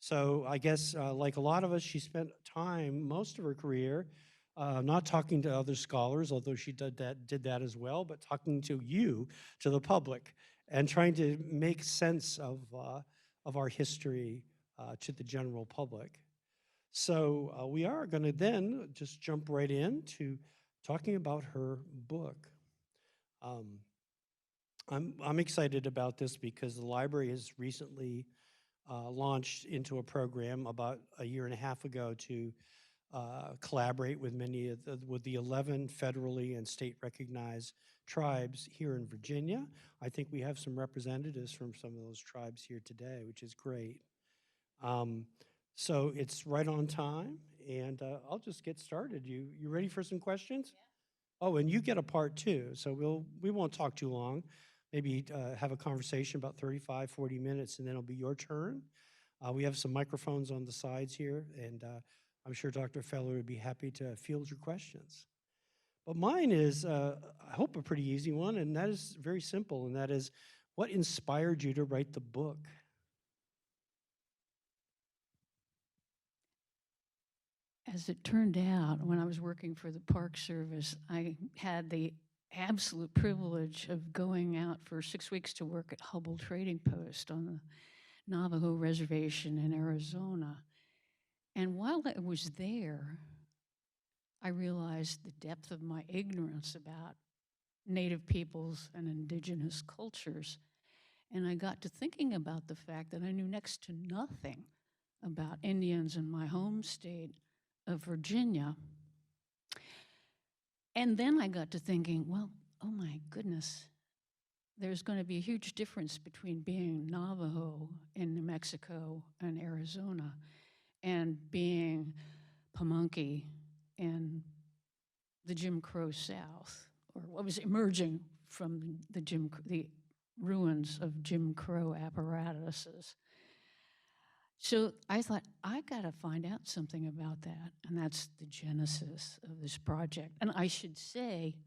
So I guess, like a lot of us, she spent time, most of her career, not talking to other scholars, although she did that as well, but talking to you, to the public, and trying to make sense of our history to the general public. So we are going to then just jump right into talking about her book. Um, I'm excited about this because the library has recently launched into a program about a year and a half ago to collaborate with with the 11 federally and state recognized tribes here in Virginia. I think we have some representatives from some of those tribes here today, which is great. Um, so it's right on time, and I'll just get started. You ready for some questions? Oh, and you get a part too, so we won't talk too long. Maybe have a conversation about 35, 40 minutes, and then it'll be your turn. We have some microphones on the sides here, and I'm sure Dr. Feller would be happy to field your questions. But mine is, I hope, a pretty easy one, and that is very simple, and that is, what inspired you to write the book? As it turned out, when I was working for the Park Service, I had the absolute privilege of going out for 6 weeks to work at Hubbell Trading Post on the Navajo Reservation in Arizona. And while I was there, I realized the depth of my ignorance about Native peoples and indigenous cultures. And I got to thinking about the fact that I knew next to nothing about Indians in my home state of Virginia. And then I got to thinking, well, oh my goodness, there's going to be a huge difference between being Navajo in New Mexico and Arizona and being Pamunkey in the Jim Crow South, or what was emerging from the ruins of Jim Crow apparatuses. So I thought, I got to find out something about that. And that's the genesis of this project. And I should say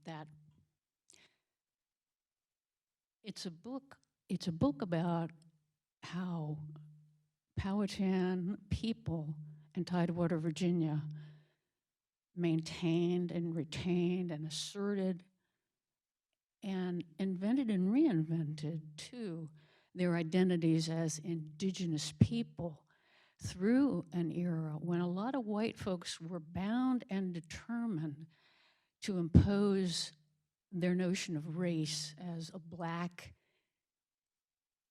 that it's a book about how Powhatan people in Tidewater, Virginia maintained and retained and asserted and invented and reinvented, too, their identities as indigenous people through an era when a lot of white folks were bound and determined to impose their notion of race as a black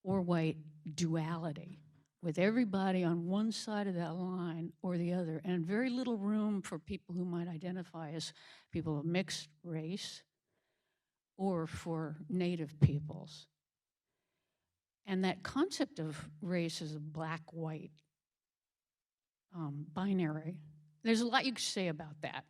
or white duality, with everybody on one side of that line or the other, and very little room for people who might identify as people of mixed race or for Native peoples. And that concept of race as a black-white binary, there's a lot you could say about that.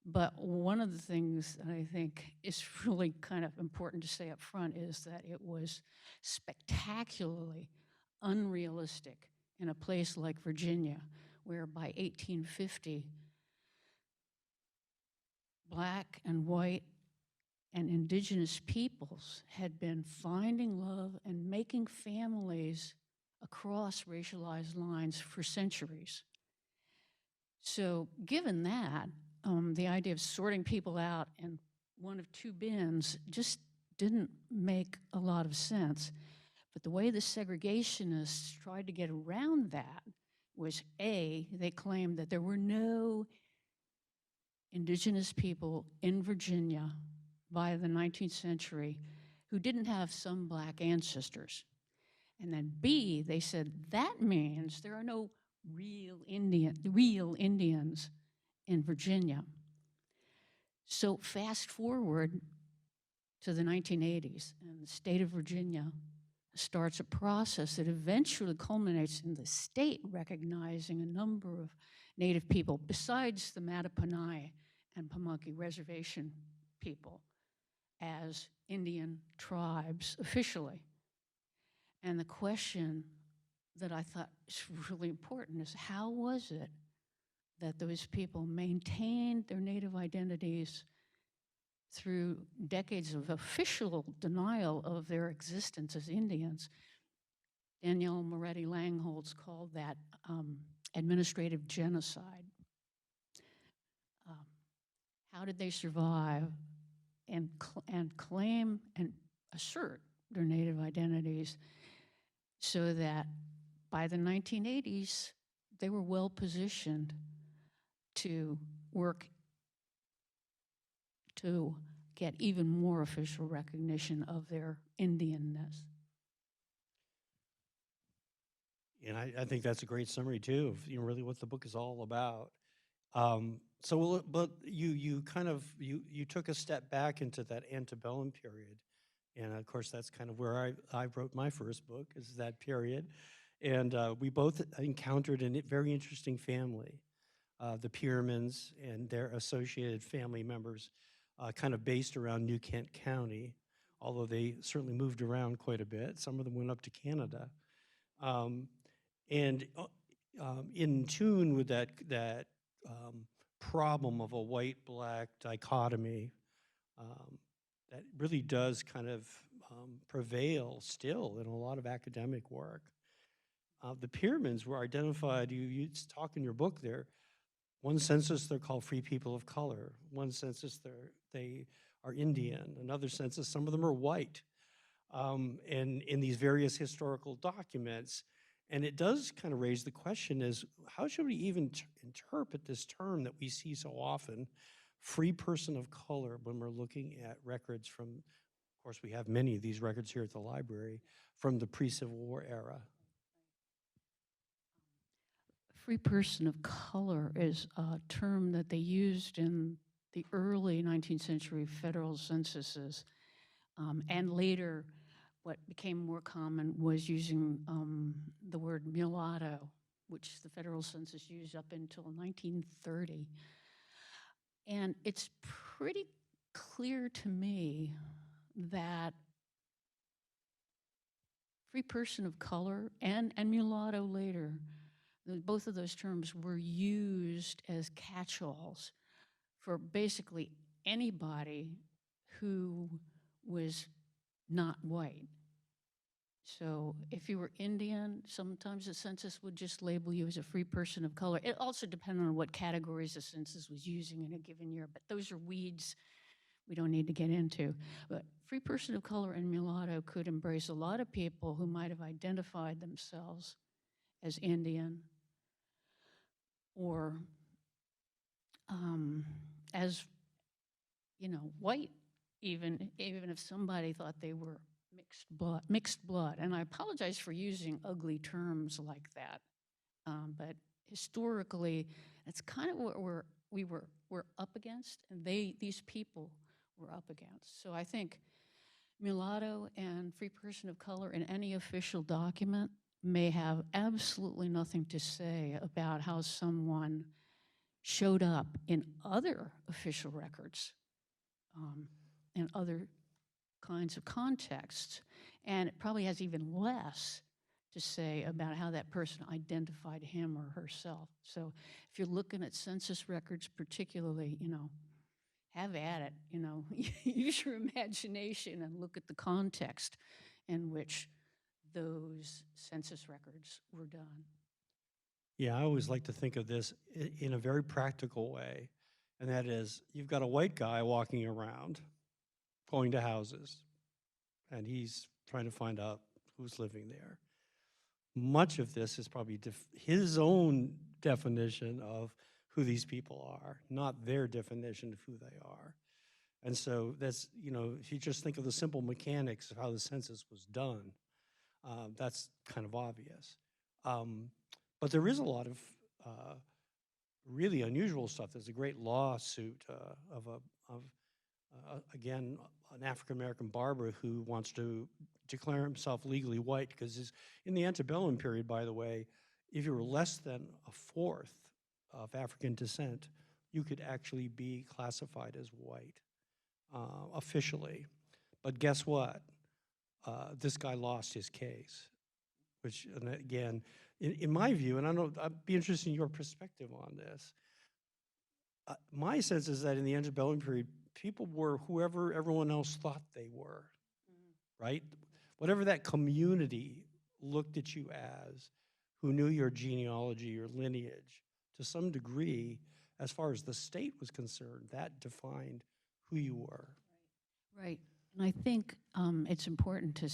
But one of the things that I think is really kind of important to say up front is that it was spectacularly unrealistic in a place like Virginia, where by 1850, black and white and indigenous peoples had been finding love and making families across racialized lines for centuries. So given that, the idea of sorting people out in one of two bins just didn't make a lot of sense. But the way the segregationists tried to get around that was, A, they claimed that there were no indigenous people in Virginia by the 19th century who didn't have some black ancestors. And then B, they said that means there are no real Indians in Virginia. So fast forward to the 1980s, and the state of Virginia starts a process that eventually culminates in the state recognizing a number of Native people besides the Mattaponi and Pamunkey reservation people as Indian tribes officially. And the question that I thought is really important is, how was it that those people maintained their Native identities through decades of official denial of their existence as Indians, Danielle Moretti Langholz called that administrative genocide. Um, how did they survive and claim and assert their Native identities so that by the 1980s, they were well positioned to work to get even more official recognition of their Indianness. And I think that's a great summary too of really what the book is all about. But you kind of you took a step back into that antebellum period, and of course that's kind of where I wrote my first book, is that period, and we both encountered a very interesting family, the Piermans and their associated family members, kind of based around New Kent County, although they certainly moved around quite a bit. Some of them went up to Canada. Um, and in tune with that problem of a white-black dichotomy that really does kind of prevail still in a lot of academic work. The Piermans were identified, you talk in your book there, one census they're called free people of color, one census they are Indian, another census some of them are white, and in these various historical documents. And it does kind of raise the question is, how should we even interpret this term that we see so often, free person of color, when we're looking at records from, of course, we have many of these records here at the library, from the pre-Civil War era? Free person of color is a term that they used in the early 19th century federal censuses, and later what became more common was using the word mulatto, which the federal census used up until 1930. And it's pretty clear to me that free person of color and mulatto later, both of those terms were used as catch-alls for basically anybody who was not white. So if you were Indian, sometimes the census would just label you as a free person of color. It also depended on what categories the census was using in a given year, but those are weeds we don't need to get into. But free person of color and mulatto could embrace a lot of people who might have identified themselves as Indian or as, white, even if somebody thought they were mixed blood. And I apologize for using ugly terms like that, but historically, that's kind of what we're up against, and these people were up against. So I think mulatto and free person of color in any official document may have absolutely nothing to say about how someone showed up in other official records and other kinds of contexts. And it probably has even less to say about how that person identified him or herself. So if you're looking at census records particularly, have at it, use your imagination and look at the context in which those census records were done. Yeah, I always like to think of this in a very practical way, and that is, you've got a white guy walking around, going to houses, and he's trying to find out who's living there. Much of this is probably his own definition of who these people are, not their definition of who they are. And so that's, if you just think of the simple mechanics of how the census was done, that's kind of obvious. But there is a lot of really unusual stuff. There's a great lawsuit again, an African-American barber who wants to declare himself legally white, because in the antebellum period, by the way, if you were less than a fourth of African descent, you could actually be classified as white officially. But guess what? This guy lost his case, which, and again, in my view, and I know I'd be interested in your perspective on this, my sense is that in the antebellum period, people were whoever everyone else thought they were, right? Whatever that community looked at you as, who knew your genealogy, your lineage, to some degree, as far as the state was concerned, that defined who you were. Right. And I think it's important to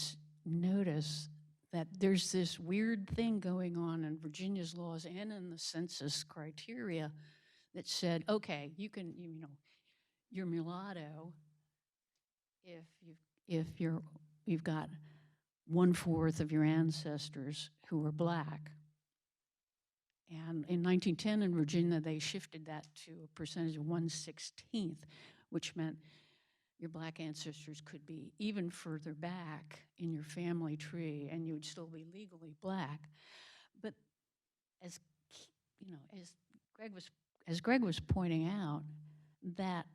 notice that there's this weird thing going on in Virginia's laws and in the census criteria that said, okay, you know, you're mulatto if you've got 1/4 of your ancestors who were black. And in 1910 in Virginia, they shifted that to a percentage of 1/16, which meant your black ancestors could be even further back in your family tree and you would still be legally black. But as you know, as Greg was pointing out, that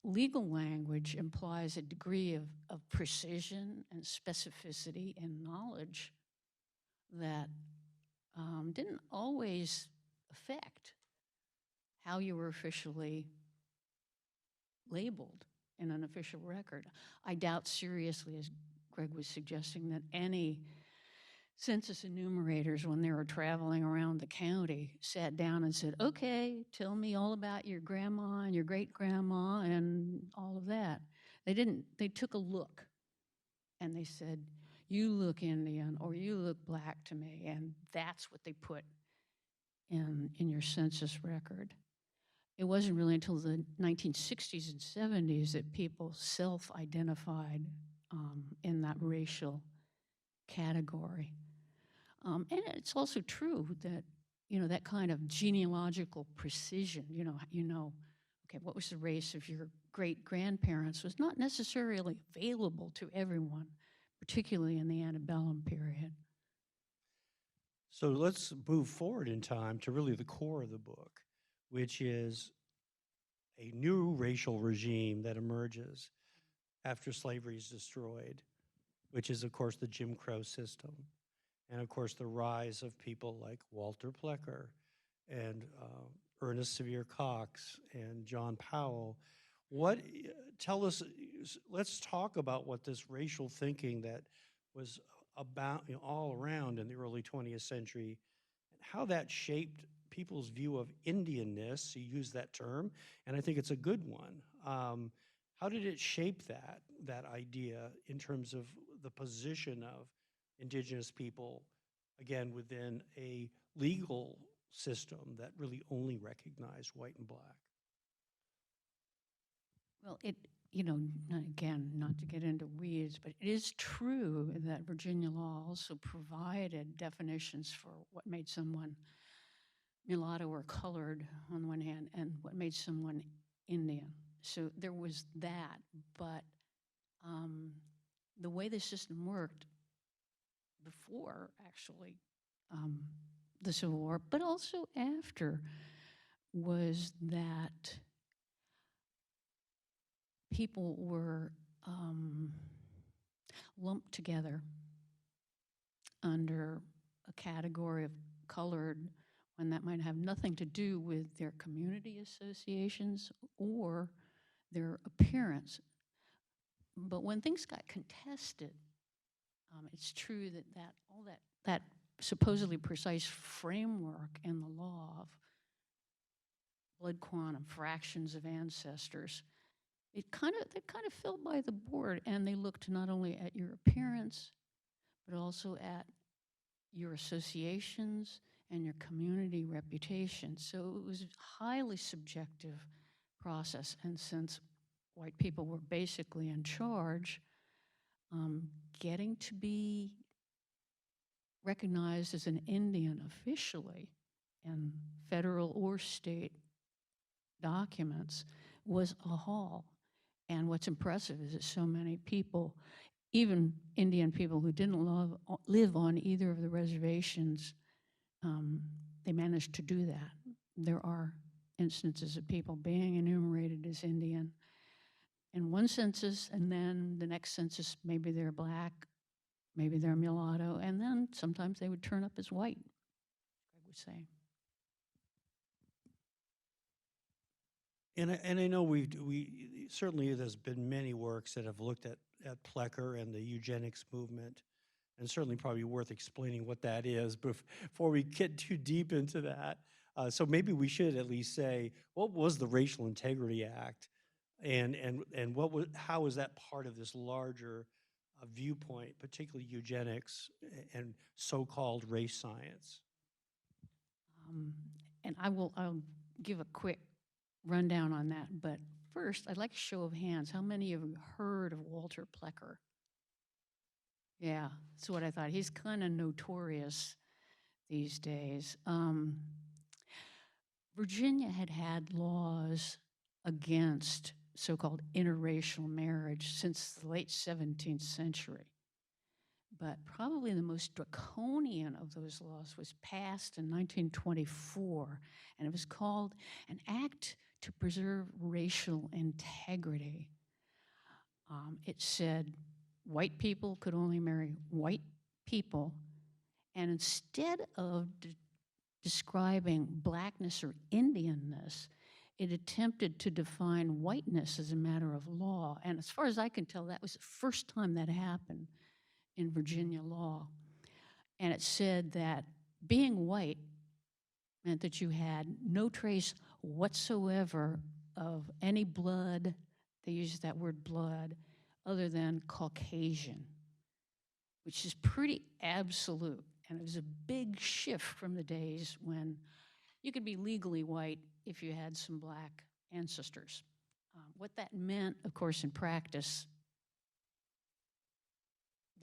legal language implies a degree of precision and specificity and knowledge that didn't always affect how you were officially labeled in an official record. I doubt seriously, as Greg was suggesting, that any census enumerators, when they were traveling around the county, sat down and said, okay, tell me all about your grandma and your great-grandma and all of that. They didn't. They took a look and they said, you look Indian or you look black to me, and that's what they put in your census record. It wasn't really until the 1960s and 70s that people self-identified in that racial category. And it's also true that, you know, that kind of genealogical precision, okay, what was the race of your great-grandparents was not necessarily available to everyone, particularly in the antebellum period. So let's move forward in time to really the core of the book, which is a new racial regime that emerges after slavery is destroyed, which is, of course, the Jim Crow system. And, of course, the rise of people like Walter Plecker and Ernest Sevier Cox and John Powell. Tell us, let's talk about what this racial thinking that was about, all around in the early 20th century, and how that shaped people's view of Indianness. You use that term, and I think it's a good one. How did it shape that idea in terms of the position of Indigenous people, again, within a legal system that really only recognized white and black? Well, not to get into weeds, but it is true that Virginia law also provided definitions for what made someone mulatto or colored on one hand and what made someone Indian. So there was that, but the way the system worked before, actually, the Civil War, but also after, was that people were lumped together under a category of colored when that might have nothing to do with their community associations or their appearance. But when things got contested, it's true that all that supposedly precise framework in the law of blood quantum, fractions of ancestors, they kind of fell by the board, and they looked not only at your appearance, but also at your associations and your community reputation. So it was a highly subjective process, and since white people were basically in charge, getting to be recognized as an Indian officially in federal or state documents was a haul. And what's impressive is that so many people, even Indian people who didn't live on either of the reservations, they managed to do that. There are instances of people being enumerated as Indian in one census, and then the next census, maybe they're black, maybe they're mulatto, and then sometimes they would turn up as white, Greg would say. And I know we certainly there's been many works that have looked at Plecker and the eugenics movement and certainly probably worth explaining what that is before we get too deep into that. So maybe we should at least say, what was the Racial Integrity Act, and how is that part of this larger viewpoint, particularly eugenics and so-called race science? Um, and I'll give a quick rundown on that. But first, I'd like a show of hands. How many of you heard of Walter Plecker? Yeah, that's what I thought. He's kind of notorious these days. Virginia had laws against so-called interracial marriage since the late 17th century. But probably the most draconian of those laws was passed in 1924, and it was called an Act to Preserve Racial Integrity. It said white people could only marry white people, and instead of describing blackness or Indianness, it attempted to define whiteness as a matter of law. And as far as I can tell, that was the first time that happened in Virginia law. And it said that being white meant that you had no trace whatsoever of any blood, they used that word blood, other than Caucasian, which is pretty absolute. And it was a big shift from the days when you could be legally white if you had some black ancestors. What that meant, of course, in practice,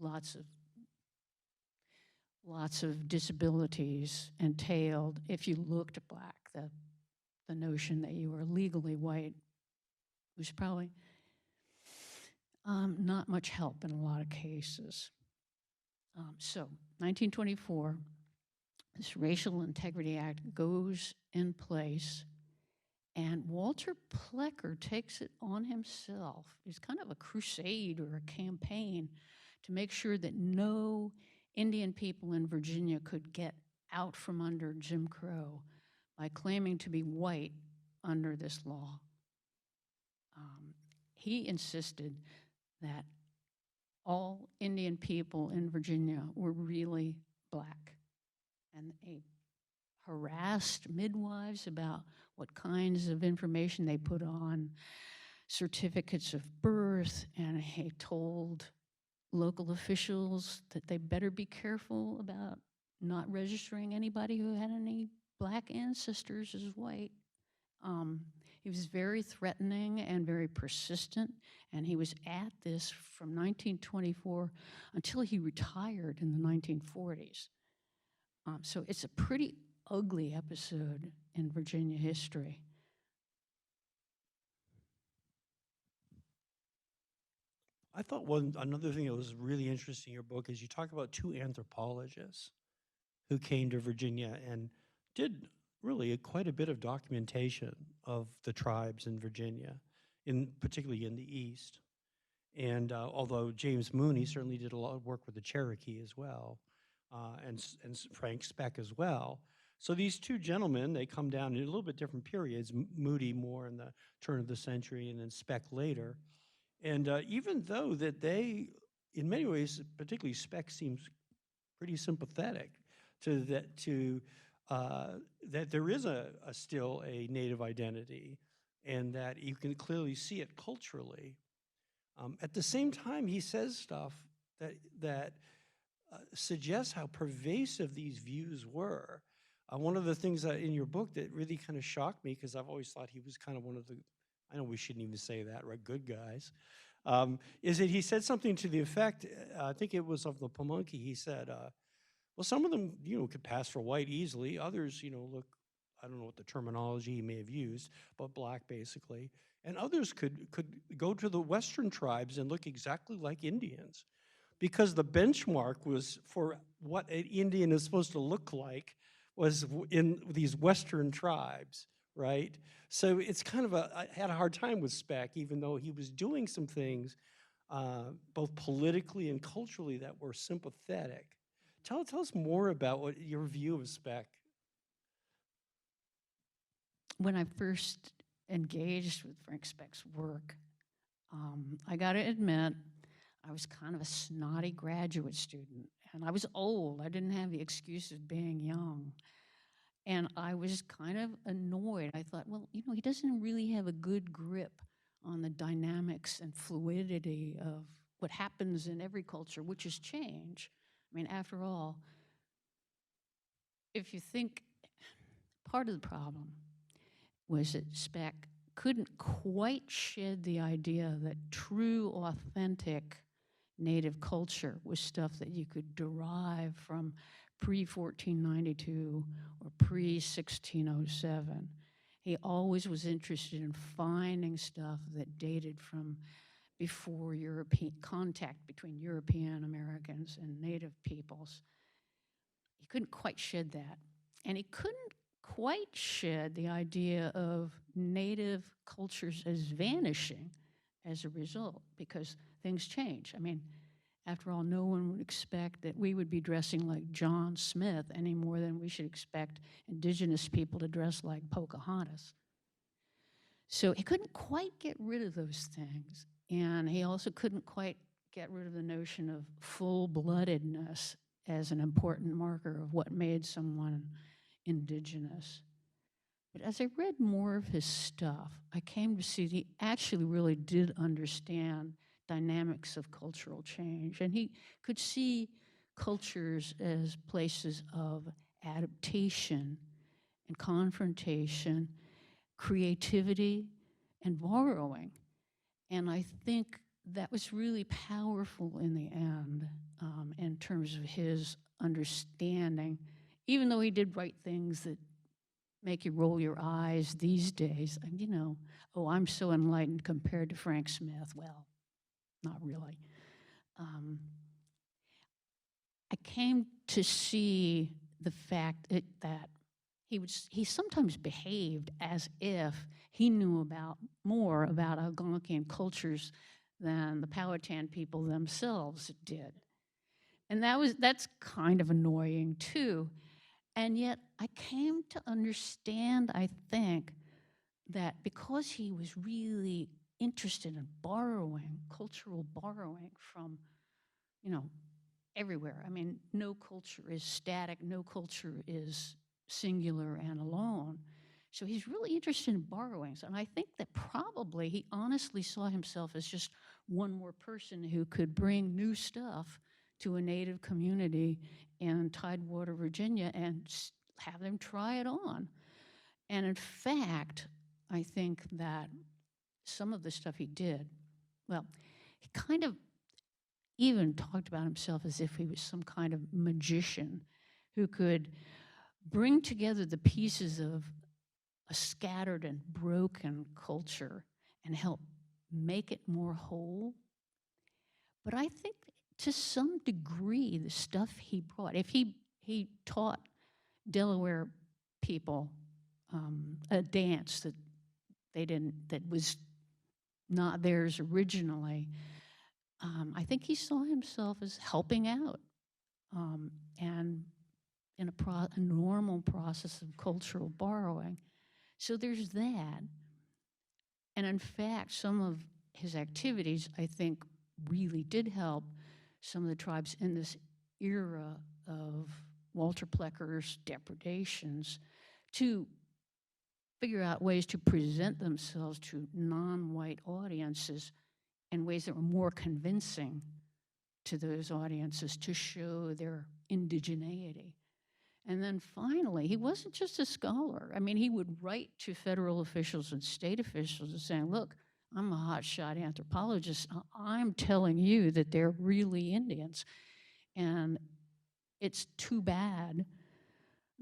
lots of disabilities entailed if you looked black. The notion that you were legally white was probably not much help in a lot of cases. So 1924, this Racial Integrity Act goes in place, and Walter Plecker takes it on himself. It's kind of a crusade or a campaign to make sure that no Indian people in Virginia could get out from under Jim Crow by claiming to be white under this law. He insisted that all Indian people in Virginia were really black, and he harassed midwives about what kinds of information they put on certificates of birth, and he told local officials that they better be careful about not registering anybody who had any black ancestors as white. He was very threatening and very persistent, and he was at this from 1924 until he retired in the 1940s. So it's a pretty ugly episode in Virginia history. I thought another thing that was really interesting in your book is you talk about two anthropologists who came to Virginia and did really quite a bit of documentation of the tribes in Virginia, particularly in the East. And although James Mooney certainly did a lot of work with the Cherokee as well, and Frank Speck as well. So these two gentlemen, they come down in a little bit different periods, Moody more in the turn of the century and then Speck later. And even though that they, in many ways, particularly Speck seems pretty sympathetic to that there is still a Native identity, and that you can clearly see it culturally. At the same time, he says stuff that suggests how pervasive these views were. One of the things that in your book that really kind of shocked me, because I've always thought he was kind of one of the, I know we shouldn't even say that, right, good guys, is that he said something to the effect, I think it was of the Pamunkey, he said, well, some of them, could pass for white easily. Others, look, I don't know what the terminology he may have used, but black basically. And others could go to the Western tribes and look exactly like Indians, because the benchmark was for what an Indian is supposed to look like was in these Western tribes, right? So it's kind of I had a hard time with Speck, even though he was doing some things both politically and culturally that were sympathetic. Tell us more about your view of Speck. When I first engaged with Frank Speck's work, I got to admit, I was kind of a snotty graduate student, And I was old. I didn't have the excuse of being young. And I was kind of annoyed. I thought, well, he doesn't really have a good grip on the dynamics and fluidity of what happens in every culture, which is change. I mean, after all, if you think part of the problem was that Speck couldn't quite shed the idea that true, authentic native culture was stuff that you could derive from pre-1492 or pre-1607. He always was interested in finding stuff that dated from before European contact between European Americans and native peoples. He couldn't quite shed that. And he couldn't quite shed the idea of native cultures as vanishing as a result, because things change. I mean, after all, no one would expect that we would be dressing like John Smith any more than we should expect Indigenous people to dress like Pocahontas. So he couldn't quite get rid of those things. And he also couldn't quite get rid of the notion of full-bloodedness as an important marker of what made someone Indigenous. But as I read more of his stuff, I came to see that he actually really did understand dynamics of cultural change. And he could see cultures as places of adaptation and confrontation, creativity, and borrowing. And I think that was really powerful in the end, in terms of his understanding, even though he did write things that make you roll your eyes these days. Oh, I'm so enlightened compared to Frank Smith. Well, not really. I came to see the fact that he sometimes behaved as if he knew more about Algonquian cultures than the Powhatan people themselves did. And that's kind of annoying too. And yet I came to understand, I think, that because he was really interested in borrowing, cultural borrowing from, everywhere. I mean, no culture is static, no culture is singular and alone. So he's really interested in borrowings. And I think that probably he honestly saw himself as just one more person who could bring new stuff to a native community in Tidewater, Virginia, and have them try it on. And in fact, I think that some of the stuff he did, well, he kind of even talked about himself as if he was some kind of magician who could bring together the pieces of a scattered and broken culture and help make it more whole. But I think to some degree, the stuff he brought, if he taught Delaware people a dance that was not theirs originally, I think he saw himself as helping out, and in a normal process of cultural borrowing. So there's that. And in fact, some of his activities, I think, really did help some of the tribes in this era of Walter Plecker's depredations to figure out ways to present themselves to non-white audiences in ways that were more convincing to those audiences to show their indigeneity. And then finally, he wasn't just a scholar. I mean, he would write to federal officials and state officials and saying, look, I'm a hotshot anthropologist. I'm telling you that they're really Indians. And it's too bad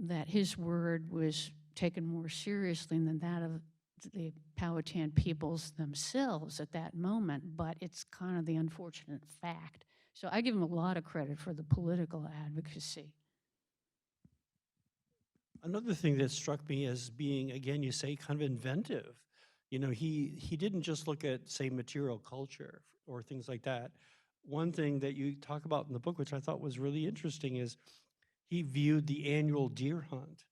that his word was taken more seriously than that of the Powhatan peoples themselves at that moment, but it's kind of the unfortunate fact. So I give him a lot of credit for the political advocacy. Another thing that struck me as being, again, you say, kind of inventive. He didn't just look at, say, material culture or things like that. One thing that you talk about in the book, which I thought was really interesting, is he viewed the annual deer hunt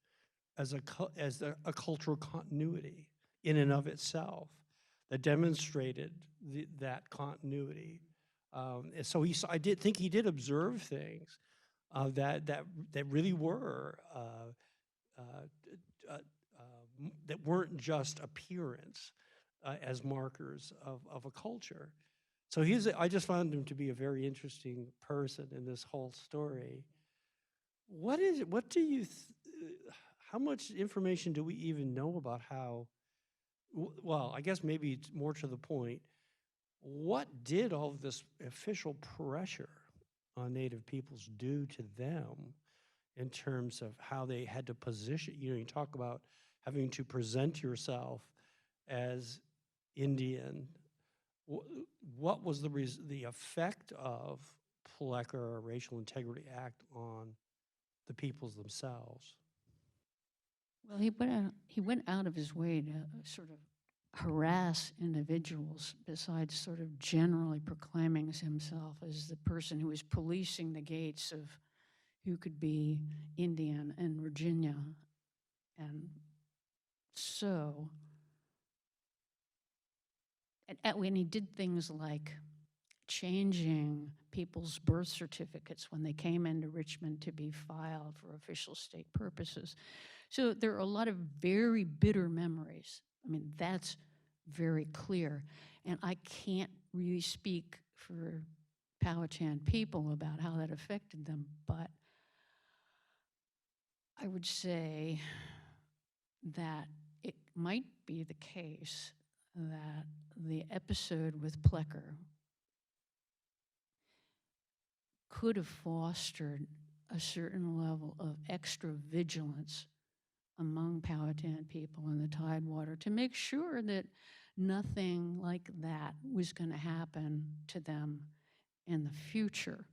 as a cultural continuity in and of itself that demonstrated that continuity. So I did think he did observe things that really were that weren't just appearance as markers of a culture. So I just found him to be a very interesting person in this whole story. What do you, how much information do we even know about how, well, I guess maybe it's more to the point, what did all of this official pressure on Native peoples do to them in terms of how they had to position, you talk about having to present yourself as Indian. What was the effect of Plecker or Racial Integrity Act on the peoples themselves? Well, he went out of his way to sort of harass individuals besides sort of generally proclaiming himself as the person who was policing the gates of who could be Indian in Virginia. And so, when he did things like changing people's birth certificates when they came into Richmond to be filed for official state purposes. So there are a lot of very bitter memories. I mean, that's very clear. And I can't really speak for Powhatan people about how that affected them, but I would say that it might be the case that the episode with Plecker could have fostered a certain level of extra vigilance among Powhatan people in the tidewater to make sure that nothing like that was going to happen to them in the future.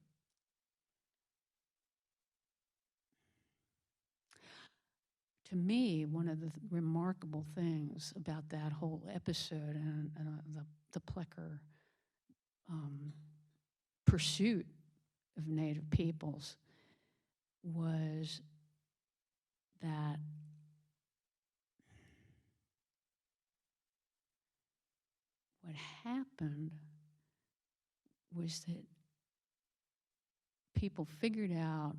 To me, one of the remarkable things about that whole episode and the Plecker pursuit of Native peoples was that what happened was that people figured out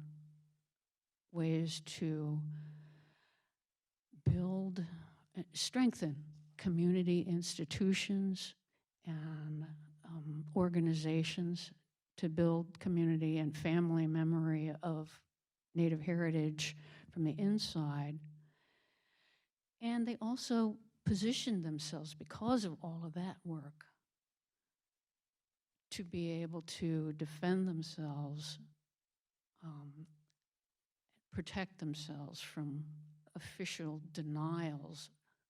ways to build, strengthen community institutions and organizations to build community and family memory of Native heritage from the inside. And they also positioned themselves, because of all of that work, to be able to defend themselves, protect themselves from official denials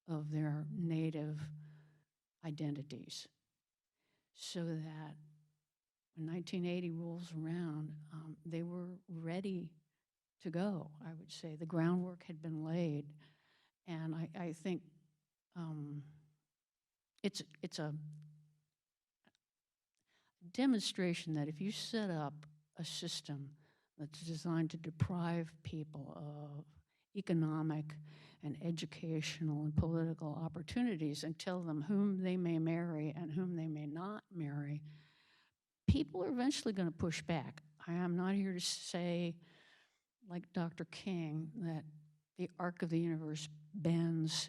of their Native identities. So that when 1980 rolls around, they were ready to go, I would say. The groundwork had been laid. And I think it's a demonstration that if you set up a system that's designed to deprive people of economic and educational and political opportunities and tell them whom they may marry and whom they may not marry, people are eventually going to push back. I am not here to say, like Dr. King, that the arc of the universe bends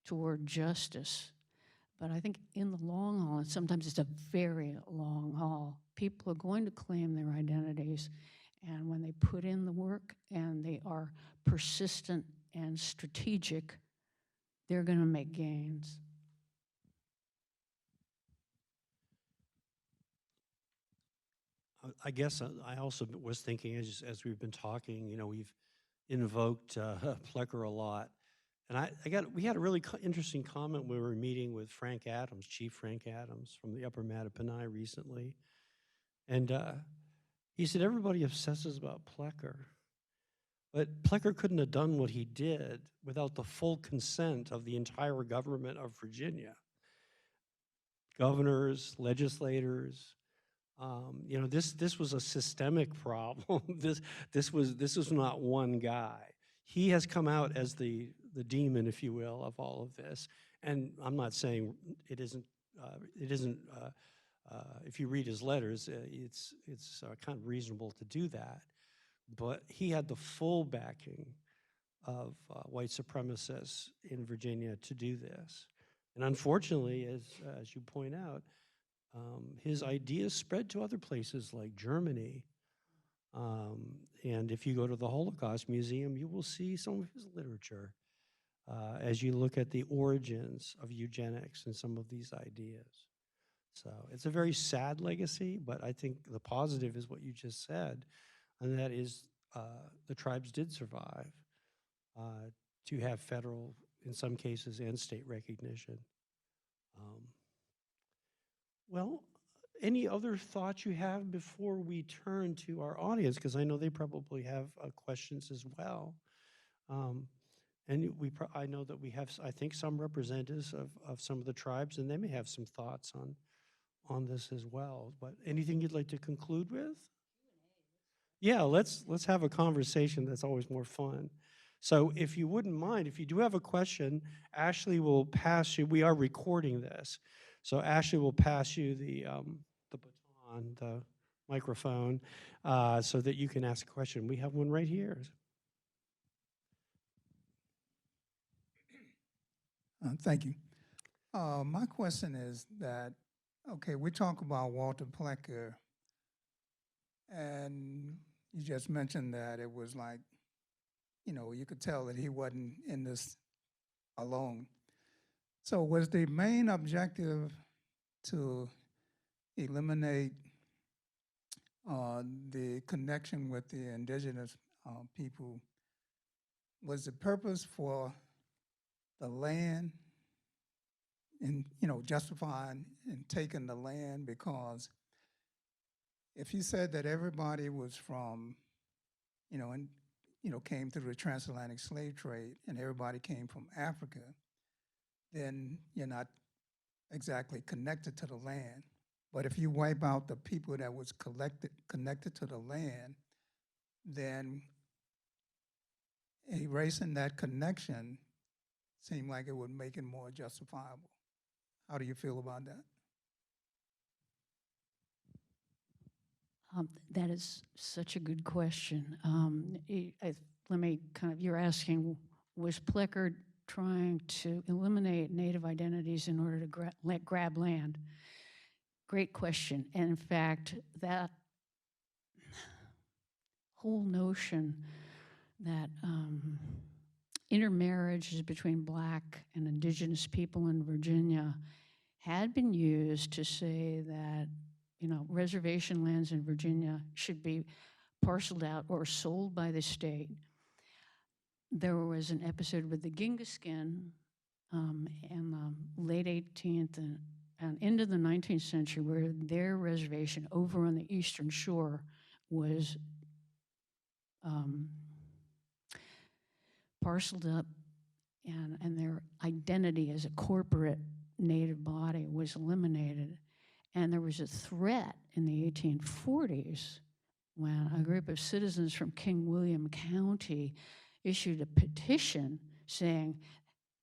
toward justice. But I think in the long haul, and sometimes it's a very long haul, people are going to claim their identities. And when they put in the work and they are persistent and strategic, they're going to make gains. I guess I also was thinking as we've been talking, we've invoked Plecker a lot. And we had a really interesting comment when we were meeting with Frank Adams, Chief Frank Adams from the Upper Mattaponi recently. And he said, everybody obsesses about Plecker. But Plecker couldn't have done what he did without the full consent of the entire government of Virginia. Governors, legislators, this was a systemic problem. This was not one guy. He has come out as the demon, if you will, of all of this. And I'm not saying it isn't. If you read his letters, it's kind of reasonable to do that. but he had the full backing of white supremacists in Virginia to do this. And unfortunately, as you point out, his ideas spread to other places like Germany. And if you go to the Holocaust Museum, you will see some of his literature as you look at the origins of eugenics and some of these ideas. So it's a very sad legacy, but I think the positive is what you just said, and that is the tribes did survive to have federal, in some cases, and state recognition. Um, well, any other thoughts you have before we turn to our audience? Because I know they probably have questions as well. And I know that we have, I think, some representatives of some of the tribes, and they may have some thoughts on this as well. But anything you'd like to conclude with? Yeah, let's have a conversation. That's always more fun. So if you wouldn't mind, if you do have a question, Ashley will pass you. We are recording this, so Ashley will pass you the baton, the microphone, so that you can ask a question. We have one right here. Thank you. My question is that, okay, we talk about Walter Plecker, and you just mentioned that it was like, you could tell that he wasn't in this alone. So was the main objective to eliminate the connection with the indigenous people? Was the purpose for the land and, justifying and taking the land? Because if you said that everybody was from, and, came through the transatlantic slave trade and everybody came from Africa, then you're not exactly connected to the land. But if you wipe out the people that was connected to the land, then erasing that connection seemed like it would make it more justifiable. How do you feel about that? That is such a good question. Let me you're asking, was Plecker trying to eliminate Native identities in order to grab land? Great question. And in fact, that whole notion that intermarriages between Black and Indigenous people in Virginia had been used to say that reservation lands in Virginia should be parceled out or sold by the state. There was an episode with the Gingaskin in the late 18th and into the 19th century where their reservation over on the eastern shore was parceled up, and their identity as a corporate Native body was eliminated. And there was a threat in the 1840s when a group of citizens from King William County issued a petition saying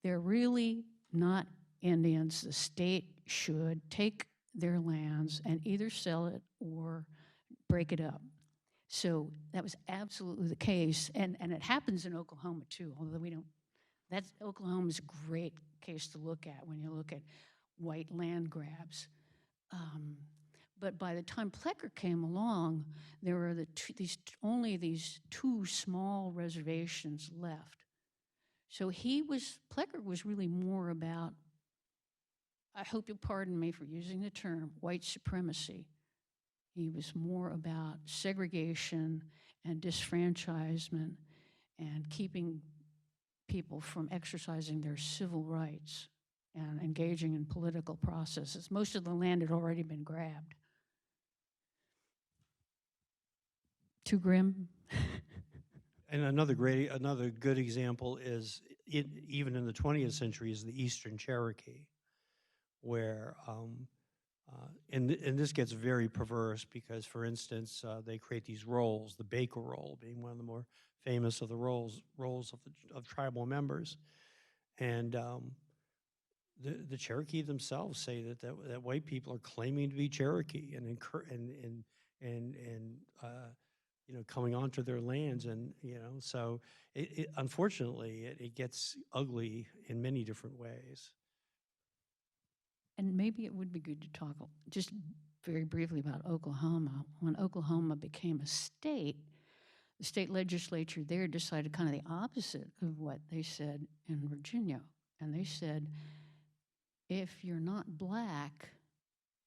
they're really not Indians. The state should take their lands and either sell it or break it up. So that was absolutely the case. And it happens in Oklahoma too, although we don't. Oklahoma's a great case to look at when you look at white land grabs. But by the time Plecker came along, there were only these two small reservations left. So Plecker was really more about, I hope you'll pardon me for using the term, white supremacy. He was more about segregation and disfranchisement and keeping people from exercising their civil rights and engaging in political processes. Most of the land had already been grabbed. Too grim? And another good example is, even in the 20th century, is the Eastern Cherokee, where, and this gets very perverse because, for instance, they create these rolls, the Baker roll being one of the more famous of the rolls of tribal members. And the Cherokee themselves say that white people are claiming to be Cherokee and coming onto their lands. And, so unfortunately, it gets ugly in many different ways. And maybe it would be good to talk just very briefly about Oklahoma. When Oklahoma became a state, the state legislature there decided kind of the opposite of what they said in Virginia. And they said, if you're not black,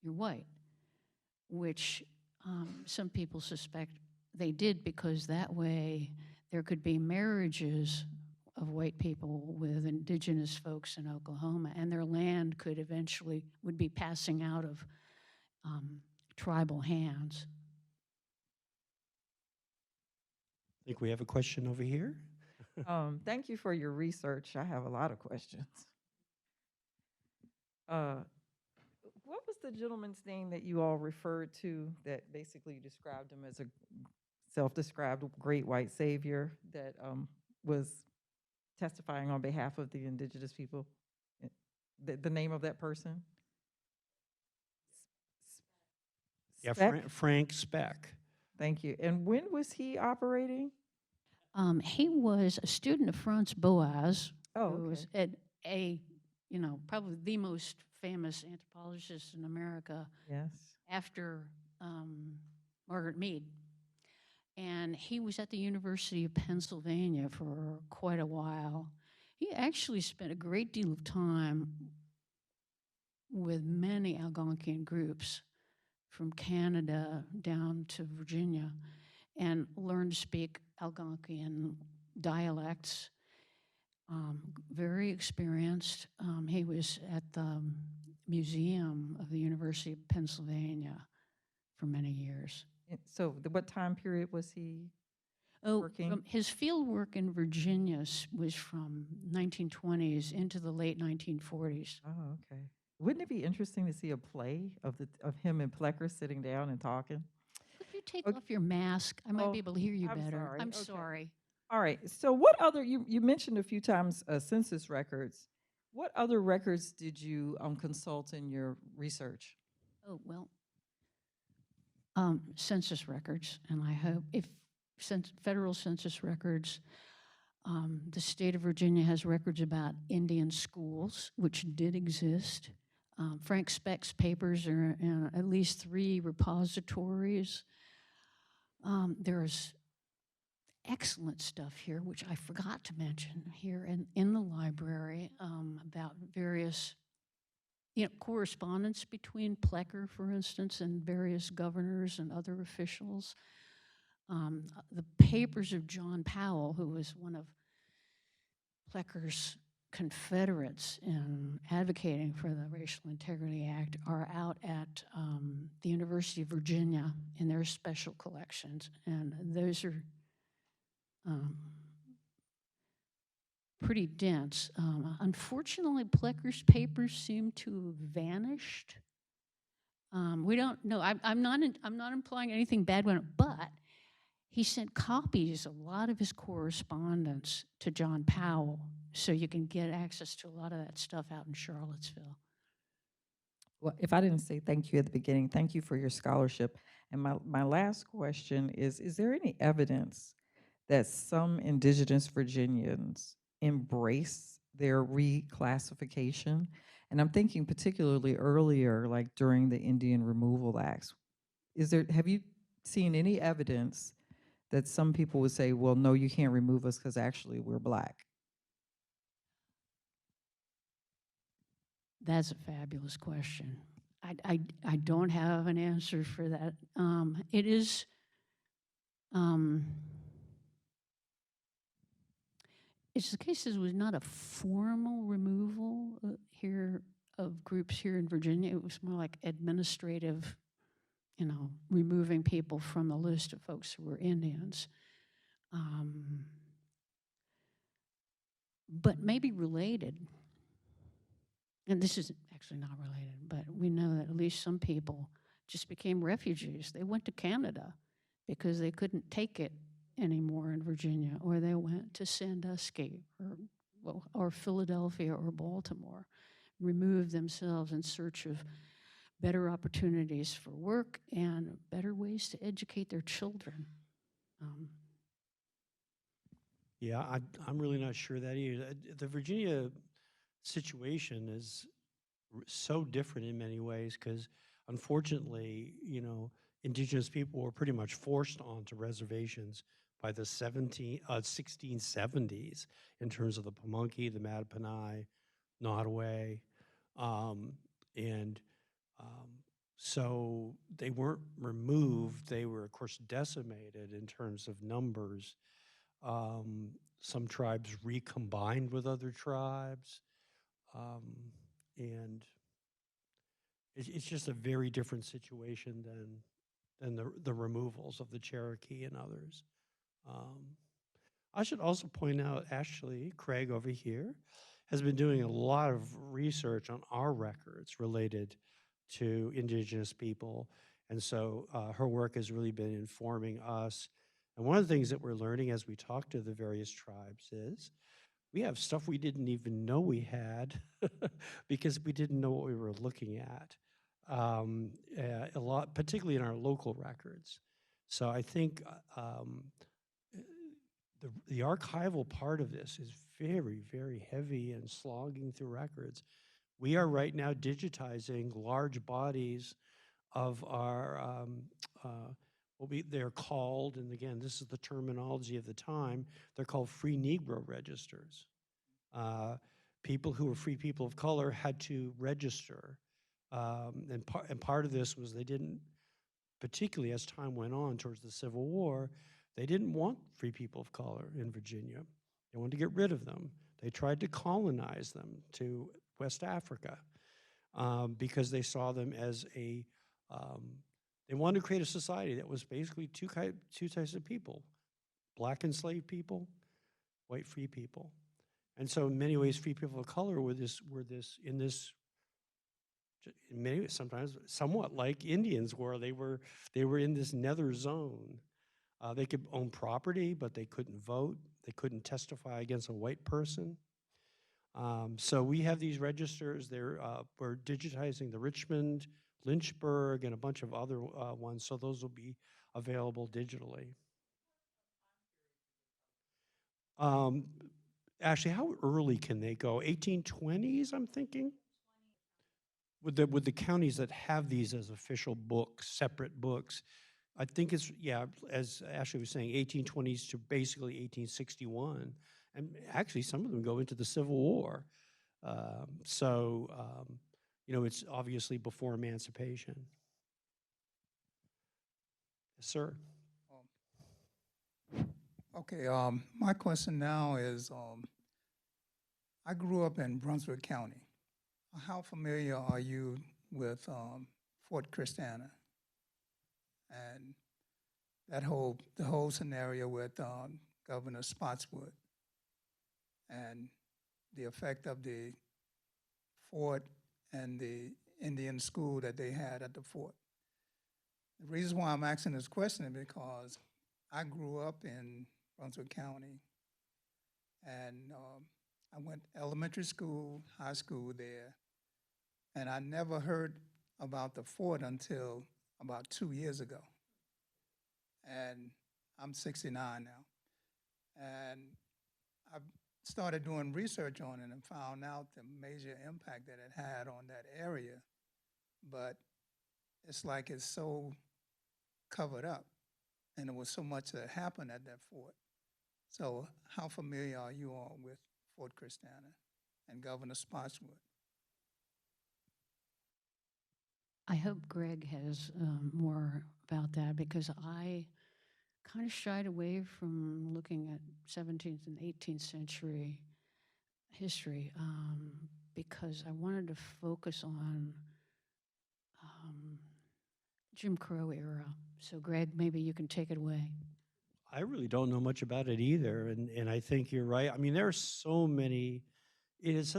you're white, which some people suspect they did because that way there could be marriages of white people with indigenous folks in Oklahoma, and their land could eventually would be passing out of tribal hands. I think we have a question over here. Thank you for your research. I have a lot of questions. What was the gentleman's name that you all referred to that basically described him as a self-described great white savior that was testifying on behalf of the indigenous people? The name of that person? Yeah, Speck? Frank Speck. Thank you. And when was he operating? He was a student of Franz Boas, Oh, who okay. was probably the most famous anthropologist in America Yes. after Margaret Mead. And he was at the University of Pennsylvania for quite a while. He actually spent a great deal of time with many Algonquian groups from Canada down to Virginia and learned to speak Algonquian dialects. Very experienced. He was at the museum of the University of Pennsylvania for many years. So what time period was he working? His field work in Virginia was from 1920s into the late 1940s. Oh, okay. Wouldn't it be interesting to see a play of him and Plecker sitting down and talking? Could you take Okay. off your mask? I might Oh, be able to hear you I'm better. sorry. I'm Okay. sorry. All right. So what other, you mentioned a few times census records. What other records did you consult in your research? Oh, well, census records, and I hope if federal census records, the state of Virginia has records about Indian schools, which did exist. Frank Speck's papers are in at least 3 repositories. There's excellent stuff here, which I forgot to mention here in the library about various correspondence between Plecker, for instance, and various governors and other officials. The papers of John Powell, who was one of Plecker's Confederates in advocating for the Racial Integrity Act, are out at the University of Virginia in their special collections, and those are pretty dense. Unfortunately, Plecker's papers seem to have vanished. We don't know. I'm not implying anything bad with it, but he sent copies of a lot of his correspondence to John Powell, so you can get access to a lot of that stuff out in Charlottesville. Well, if I didn't say thank you at the beginning, thank you for your scholarship. And my last question is there any evidence that some indigenous Virginians embrace their reclassification? And I'm thinking particularly earlier, like during the Indian Removal Acts. Have you seen any evidence that some people would say, well, no, you can't remove us because actually we're Black? That's a fabulous question. I don't have an answer for that. It is, it's the case that it was not a formal removal here of groups here in Virginia. It was more like administrative, removing people from the list of folks who were Indians. But maybe related. And this is actually not related, but we know that at least some people just became refugees. They went to Canada because they couldn't take it anymore in Virginia, or they went to Sandusky or Philadelphia or Baltimore, removed themselves in search of better opportunities for work and better ways to educate their children. Um, Yeah, I'm really not sure that either. The Virginia situation is so different in many ways because, unfortunately, indigenous people were pretty much forced onto reservations by the 1670s in terms of the Pamunkey, the Mattaponi, Nottoway, um, and um, so they weren't removed. They were, of course, decimated in terms of numbers. Um, some tribes recombined with other tribes, um, and it's just a very different situation than the removals of the Cherokee and others. Um, I should also point out, actually, Craig over here has been doing a lot of research on our records related to indigenous people. And so her work has really been informing us. And one of the things that we're learning as we talk to the various tribes is we have stuff we didn't even know we had because we didn't know what we were looking at. A lot, particularly in our local records. So I think the archival part of this is very, very heavy and slogging through records. We are right now digitizing large bodies of our, they're called, and again, this is the terminology of the time, they're called free Negro registers. People who were free people of color had to register. And part of this was they didn't, particularly as time went on towards the Civil War, they didn't want free people of color in Virginia. They wanted to get rid of them. They tried to colonize them to West Africa because they saw them as they wanted to create a society that was basically two types of people, black enslaved people, white free people. And so in many ways, free people of color were in many ways, sometimes somewhat like Indians were. They were in this nether zone. They could own property, but they couldn't vote. They couldn't testify against a white person. So we have these registers. We're digitizing the Richmond, Lynchburg, and a bunch of other ones. So those will be available digitally. Actually, how early can they go? 1820s, I'm thinking? With the counties that have these as official books, separate books, I think it's, yeah, as Ashley was saying, 1820s to basically 1861. And actually, some of them go into the Civil War. It's obviously before emancipation. Yes, sir. Okay, my question now is, I grew up in Brunswick County. How familiar are you with Fort Christiana and the whole scenario with Governor Spotswood and the effect of the fort and the Indian school that they had at the fort? The reason why I'm asking this question is because I grew up in Brunswick County, and I went elementary school, high school there, and I never heard about the fort until about 2 years ago. And I'm 69 now. And I've started doing research on it and found out the major impact that it had on that area. But it's like it's so covered up, and there was so much that happened at that fort. So how familiar are you all with Fort Christiana and Governor Spotswood? I hope Greg has more about that because I kind of shied away from looking at 17th and 18th century history because I wanted to focus on Jim Crow era. So Greg, maybe you can take it away. I really don't know much about it either, and I think you're right. I mean, there are so many. It is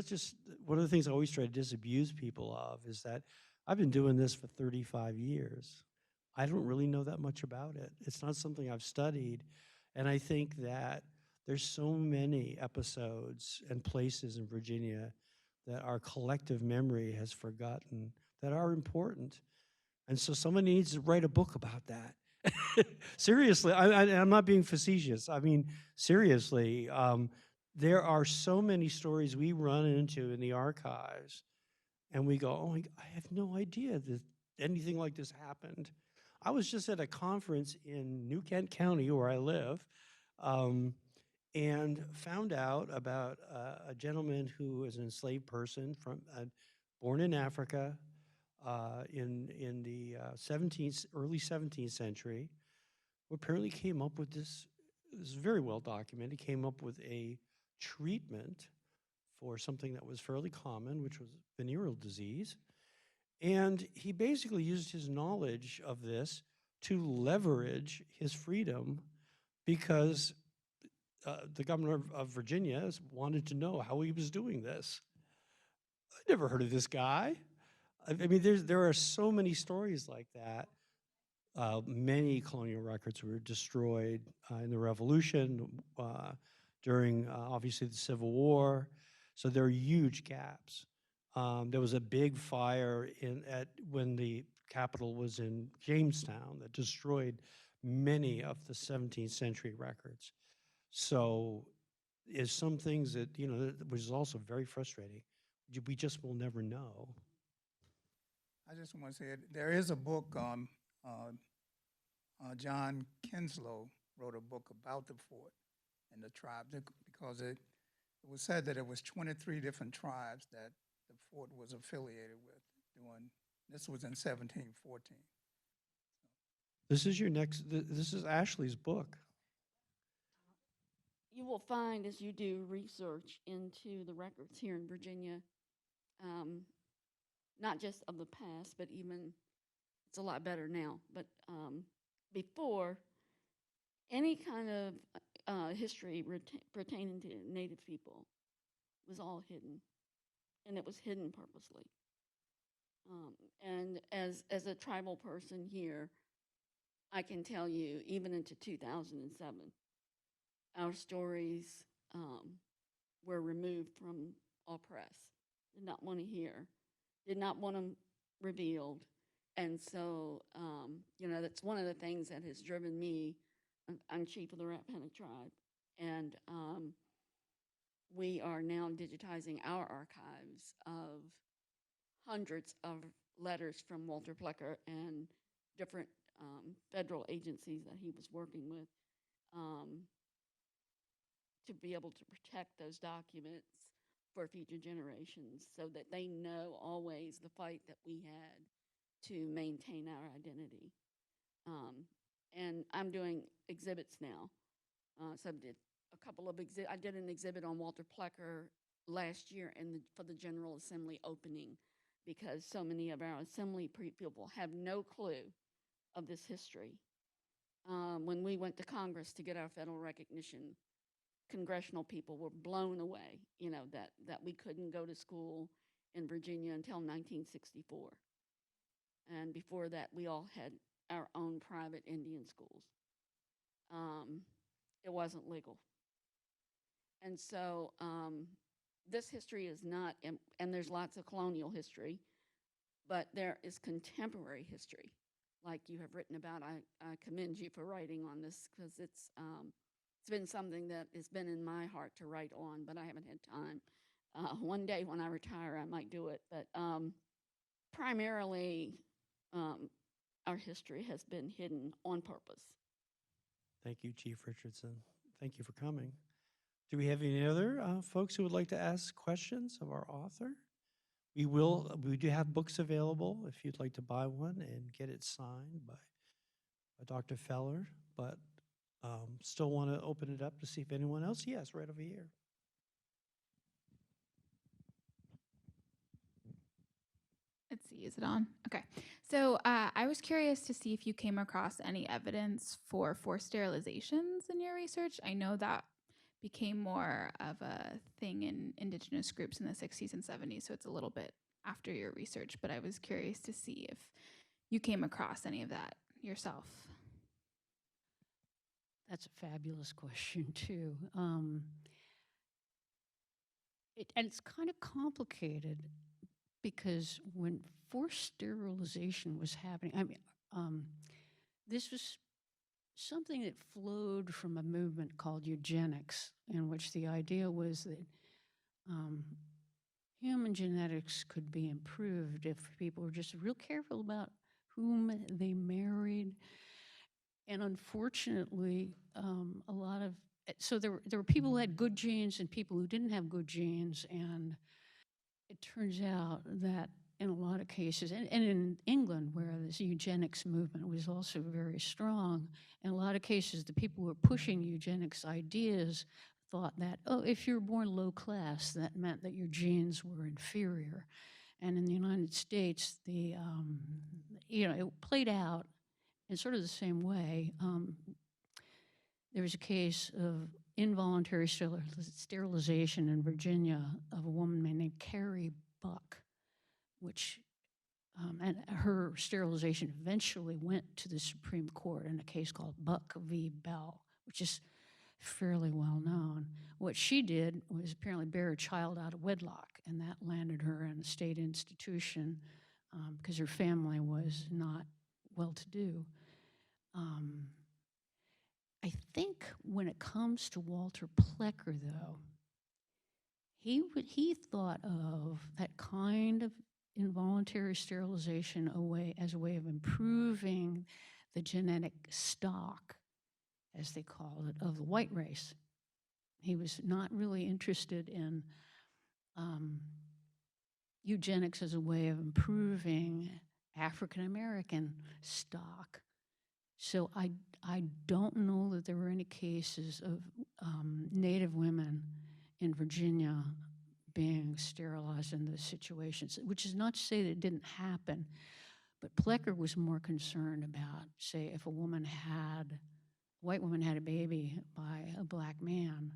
one of the things I always try to disabuse people of is that I've been doing this for 35 years. I don't really know that much about it. It's not something I've studied, and I think that there's so many episodes and places in Virginia that our collective memory has forgotten that are important. And so someone needs to write a book about that Seriously, I'm not being facetious. I mean, seriously, there are so many stories we run into in the archives, and we go, "Oh, I have no idea that anything like this happened." I was just at a conference in New Kent County, where I live, um, and found out about a gentleman who was an enslaved person born in Africa in the 17th, early 17th century, who apparently came up with this is very well documented, came up with a treatment for something that was fairly common, which was venereal disease. And he basically used his knowledge of this to leverage his freedom because the governor of Virginia wanted to know how he was doing this. I never heard of this guy. I mean, there are so many stories like that. Many colonial records were destroyed in the Revolution, during obviously the Civil War. So there are huge gaps. There was a big fire when the capital was in Jamestown that destroyed many of the 17th century records. So is some things that, which is also very frustrating. We just will never know. I just want to say there is a book. John Kinslow wrote a book about the fort and the tribe because it was said that it was 23 different tribes that the fort was affiliated with. This was in 1714. This is this is Ashley's book. You will find as you do research into the records here in Virginia, not just of the past, but even it's a lot better now. But before, any kind of history pertaining to Native people was all hidden, and it was hidden purposely. And as a tribal person here, I can tell you, even into 2007, our stories were removed from all press. Did not want to hear, did not want them revealed. And so, that's one of the things that has driven me. I'm chief of the Rappahannock tribe, and we are now digitizing our archives of hundreds of letters from Walter Plecker and different federal agencies that he was working with, to be able to protect those documents for future generations so that they know always the fight that we had to maintain our identity. And I'm doing exhibits now. So I did a couple of I did an exhibit on Walter Plecker last year for the General Assembly opening, because so many of our assembly people have no clue of this history. When we went to Congress to get our federal recognition, congressional people were blown away, that we couldn't go to school in Virginia until 1964. And before that, we all had our own private Indian schools. It wasn't legal. And so this history is not, and there's lots of colonial history, but there is contemporary history, like you have written about. I commend you for writing on this, because it's been something that has been in my heart to write on, but I haven't had time. One day when I retire, I might do it. But primarily, our history has been hidden on purpose. Thank you, Chief Richardson. Thank you for coming. Do we have any other folks who would like to ask questions of our author? We do have books available if you'd like to buy one and get it signed by Dr. Feller, but still want to open it up to see if anyone else. Yes, right over here. Let's see, is it on? Okay. So I was curious to see if you came across any evidence for forced sterilizations in your research. I know that became more of a thing in Indigenous groups in the 60s and 70s, so it's a little bit after your research, but I was curious to see if you came across any of that yourself. That's a fabulous question, too. And it's kind of complicated, because when forced sterilization was happening, this was something that flowed from a movement called eugenics, in which the idea was that um, human genetics could be improved if people were just real careful about whom they married. And unfortunately, a lot of so there were people who had good genes and people who didn't have good genes, and it turns out that in a lot of cases, and in England, where this eugenics movement was also very strong, in a lot of cases, the people who were pushing eugenics ideas thought that, oh, if you're born low class, that meant that your genes were inferior. And in the United States, it played out in sort of the same way. There was a case of involuntary sterilization in Virginia of a woman named Carrie Buck, which and her sterilization eventually went to the Supreme Court in a case called Buck v. Bell, which is fairly well known. What she did was apparently bear a child out of wedlock, and that landed her in a state institution because her family was not well-to-do. I think when it comes to Walter Plecker, though, he thought of that kind of involuntary sterilization as a way of improving the genetic stock, as they call it, of the white race. He was not really interested in eugenics as a way of improving African American stock. So I don't know that there were any cases of Native women in Virginia being sterilized in those situations, which is not to say that it didn't happen, but Plecker was more concerned about, say, if a white woman had a baby by a black man,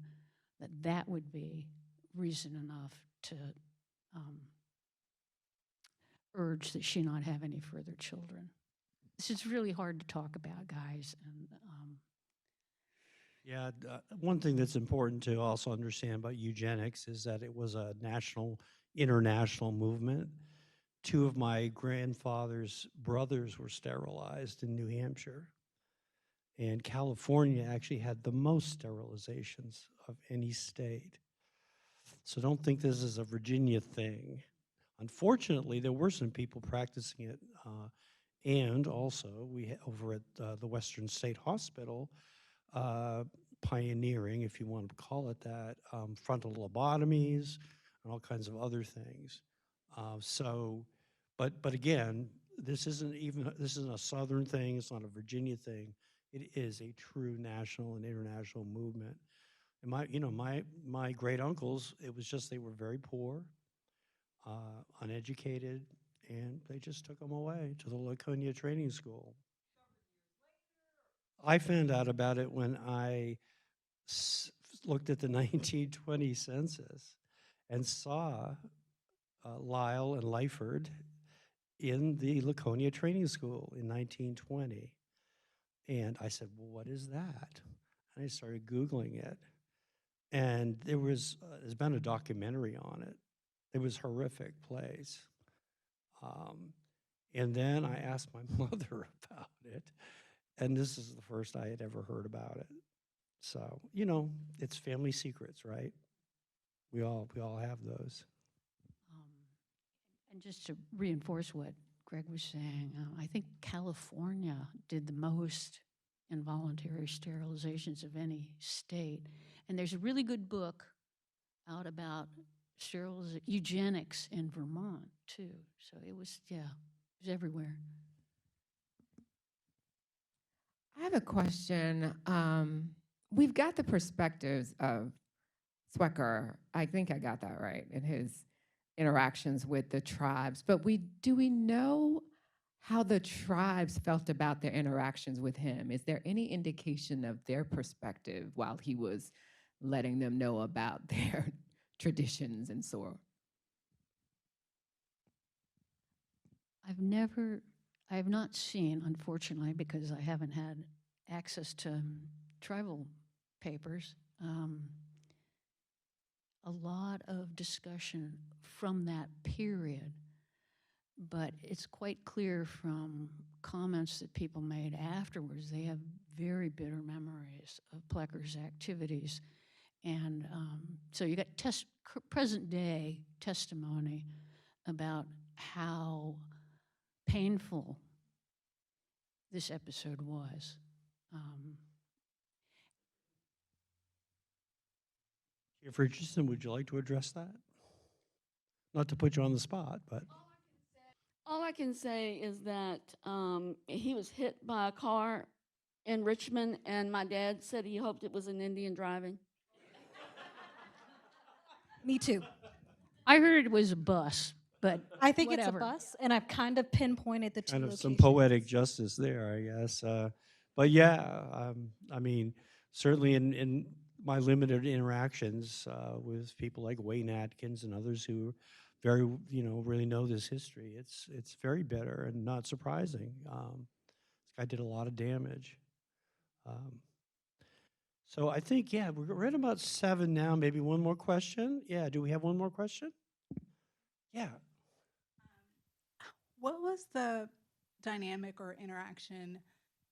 that would be reason enough to urge that she not have any further children. This is really hard to talk about, guys. And Yeah, one thing that's important to also understand about eugenics is that it was a national, international movement. Two of my grandfather's brothers were sterilized in New Hampshire. And California actually had the most sterilizations of any state. So don't think this is a Virginia thing. Unfortunately, there were some people practicing it. And also, over at the Western State Hospital, pioneering, if you want to call it that, frontal lobotomies and all kinds of other things. But again, this isn't a Southern thing. It's not a Virginia thing. It is a true national and international movement. And my great uncles, it was just they were very poor, uneducated, and they just took them away to the Laconia Training School. I found out about it when I looked at the 1920 census and saw Lyle and Lyford in the Laconia Training School in 1920. And I said, well, what is that? And I started Googling it. And there's been a documentary on it. It was horrific place. And then I asked my mother about it. And this is the first I had ever heard about it. So, it's family secrets, right? We all have those. and just to reinforce what Greg was saying, I think California did the most involuntary sterilizations of any state. And there's a really good book out about eugenics in Vermont, too. So it was everywhere. I have a question. We've got the perspectives of Swecker. I think I got that right in his interactions with the tribes. But do we know how the tribes felt about their interactions with him? Is there any indication of their perspective while he was letting them know about their traditions and so on? I have not seen, unfortunately, because I haven't had access to tribal papers, a lot of discussion from that period. But it's quite clear from comments that people made afterwards, they have very bitter memories of Plecker's activities. And so you got present day testimony about how painful this episode was. Chief Richardson, would you like to address that? Not to put you on the spot, but All I can say is that he was hit by a car in Richmond, and my dad said he hoped it was an Indian driving. Me too. I heard it was a bus, but I think whatever. it's a bus, and I've kind of pinpointed the two kind of some locations. poetic justice there, I guess. But yeah, I mean, certainly in my limited interactions with people like Wayne Atkins and others who very, really know this history, it's very bitter and not surprising. This guy did a lot of damage. So I think, yeah, we're right about 7 now. Maybe one more question. Yeah, do we have one more question? Yeah. What was the dynamic or interaction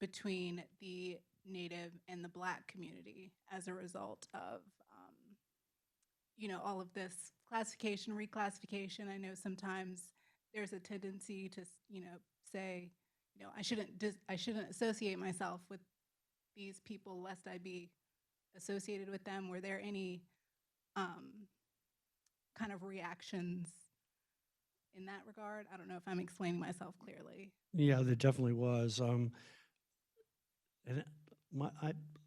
between the Native and the Black community as a result of, all of this classification, reclassification? I know sometimes there's a tendency to, say, I shouldn't associate myself with these people lest I be associated with them. Were there any kind of reactions in that regard? I don't know if I'm explaining myself clearly. Yeah, there definitely was. And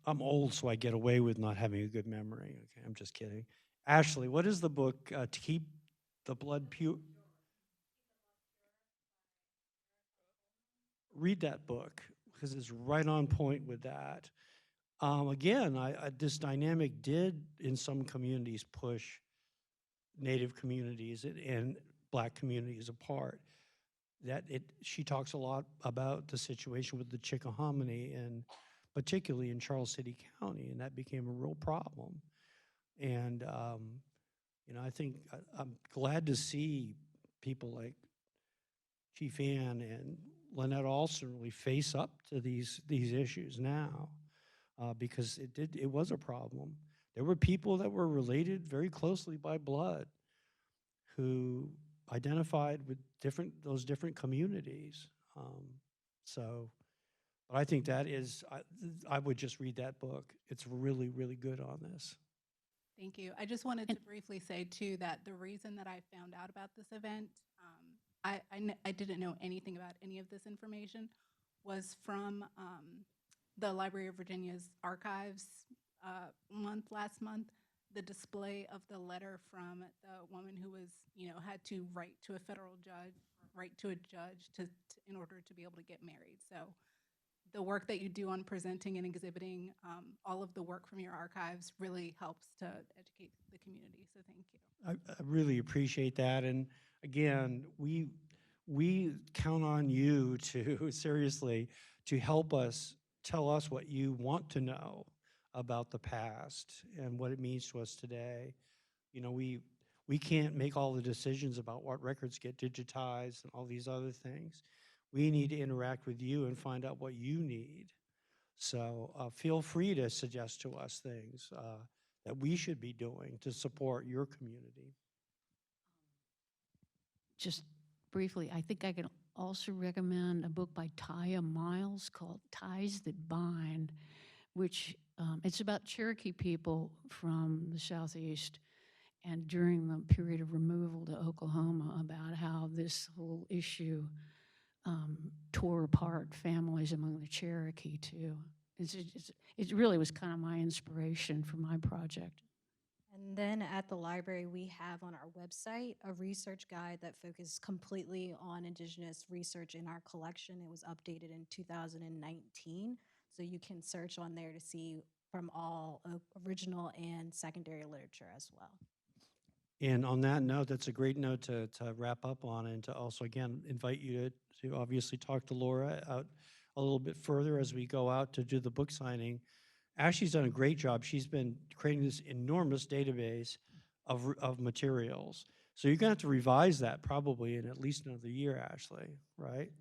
I'm old, so I get away with not having a good memory. Okay, I'm just kidding. Ashley, what is the book, To Keep the Blood Pure? Read that book, because it's right on point with that. Again, this dynamic did, in some communities, push Native communities and Black communities apart. She talks a lot about the situation with the Chickahominy, and particularly in Charles City County, and that became a real problem. And I think I'm glad to see people like Chief Ann and Lynette Alston really face up to these issues now, because it was a problem. There were people that were related very closely by blood who identified with those different communities. But I think that is, I would just read that book. It's really, really good on this. Thank you. I just wanted to briefly say, too, that the reason that I found out about this event, I didn't know anything about any of this information, was from the Library of Virginia's archives last month, the display of the letter from the woman who was, had to write to a federal judge, in order to be able to get married. So the work that you do on presenting and exhibiting all of the work from your archives really helps to educate the community. So thank you. I really appreciate that. And again, we count on you to, seriously, to help us, tell us what you want to know about the past and what it means to us today. We can't make all the decisions about what records get digitized and all these other things. We need to interact with you and find out what you need. So feel free to suggest to us things that we should be doing to support your community. Just briefly, I think I can also recommend a book by Taya Miles called Ties That Bind, which it's about Cherokee people from the Southeast and during the period of removal to Oklahoma, about how this whole issue tore apart families among the Cherokee too. It really was kind of my inspiration for my project. And then at the library, we have on our website a research guide that focuses completely on Indigenous research in our collection. It was updated in 2019, so you can search on there to see from all original and secondary literature as well. And on that note, that's a great note to wrap up on, and to also, again, invite you to obviously talk to Laura out a little bit further as we go out to do the book signing. Ashley's done a great job. She's been creating this enormous database of materials. So you're going to have to revise that probably in at least another year, Ashley, right?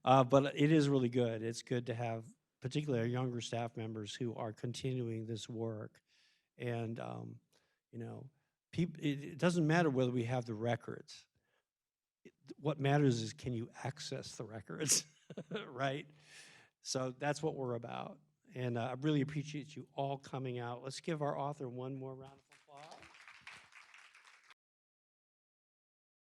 But it is really good. It's good to have particularly our younger staff members who are continuing this work. And, you know, it doesn't matter whether we have the records. What matters is, can you access the records, right? So that's what we're about. And I really appreciate you all coming out. Let's give our author one more round of